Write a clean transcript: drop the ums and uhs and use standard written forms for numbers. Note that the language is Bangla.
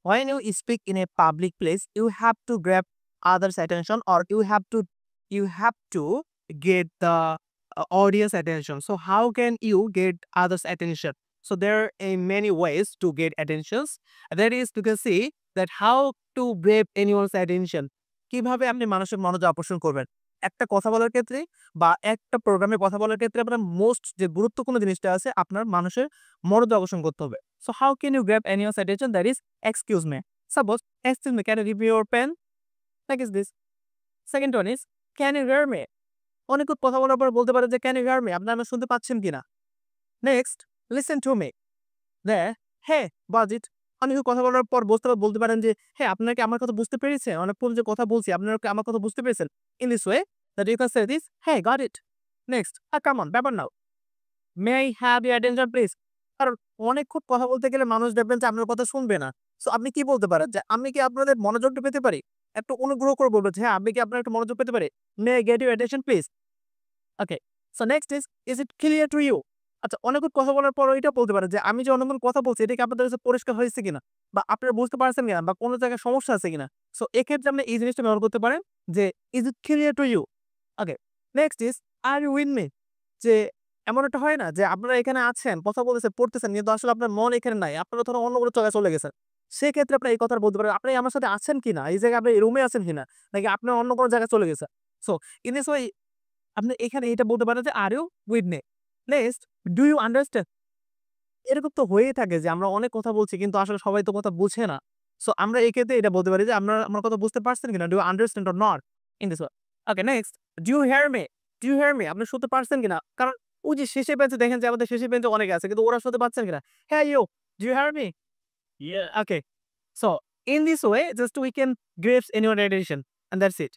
when you speak in a public place, you have to grab others' attention, or you have to get the audience attention. So how can you get others' attention? So there are many ways to get attentions. That is, you can see that how to grab anyone's attention. কিভাবে আপনি মানুষের মনোযোগ আকর্ষণ করবেন একটা কথা বলার ক্ষেত্রে বা একটা প্রোগ্রামে কথা বলার ক্ষেত্রে আপনার মোস্ট যে গুরুত্বপূর্ণ জিনিসটা আছে আপনার মানুষের মনোযোগ আকর্ষণ করতে হবে। So how can you grab anyone's attention? That is, excuse me. Suppose, excuse me, can you give me your pen? Like is this. Second one is, can you hear me? অনেক কথা বলার পর বলতে পারে যে can you hear me? আপনি আমাকে শুনতে পাচ্ছেন কিনা? Next, listen to me. There, hey, Bajit. অনেক কথা বলার পর বলতে পারেন যে হ্যাঁ, আপনারা কি আমার কথা বুঝতে পেরেছেন? অনেকক্ষণ যে কথা বলছি আপনারা কি আমার কথা বুঝতে পেরেছেন? In this way that you can say this, hey, got it. Next, come on, ব্যাপার নাও। May I have your attention please? কারণ অনেকক্ষণ কথা বলতে গেলে মানুষ দেখবেন যে আপনার কথা শুনবে না। সো আপনি কি বলতে পারেন যে আমি কি আপনাদের মনোযোগটা পেতে পারি? একটু অনুগ্রহ করে বলবেন যে হ্যাঁ, আমি কি আপনার একটু মনোযোগ পেতে পারি? May I get your attention please? Okay. So next is it clear to you? আচ্ছা, অনেকক্ষণ কথা বলার পর এটা বলতে পারেন যে আমি যে অনেকক্ষণ কথা বলছি এটা কি আপনাদের কাছে পরিষ্কার হয়েছে কিনা? বা আপনারা বুঝতে পারছেন কিনা? বা কোনো জায়গায় সমস্যা আছে কিনা? সো এক্ষেত্রে আপনি এই জিনিসটা ব্যবহার করতে পারেন যে is it clear to you? Okay. Next are you with me? যে এমন একটা হয় না যে আপনারা এখানে আছেন, কথা বলতেছেন, পড়তেছেন কিন্তু আসলে আপনার মন এখানে নাই। আপনারা ধরো অন্য কোনো জায়গায় চলে গেছেন। সেক্ষেত্রে আপনি এই কথাটা বলতে পারেন, আপনি আমার সাথে আছেন কিনা? এই জায়গায় আপনি রুমে আছেন কিনা? নাকি আপনি অন্য কোনো জায়গায় চলে গেছেন? সো ইন দিস ওয়ে আপনি এখানে এটা বলতে পারেন যে are you with me? Next, do you understand? এরকম তো হয়েই থাকে যে আমরা অনেক কথা বলছি কিন্তু আসলে সবাই তো কথা বুঝে না। সো আমরা এই ক্ষেত্রে এটা বলতে পারি যে আপনারা আমার কথা বুঝতে পারছেন কিনা? Do you understand or not? In this way. Okay, next, do you hear me? Do you hear me? আপনি শুনতে পারছেন কিনা? কারণ ওই যে শেষের বেঞ্চে দেখেন যে আমাদের শেষের বেঞ্চে অনেকে আছে কিন্তু ওরা শুনতে পাচ্ছেন কিনা? হ্যাঁ, you, do you hear me? Yeah. Okay. So in this way just we can grasp anyone attention and that's it.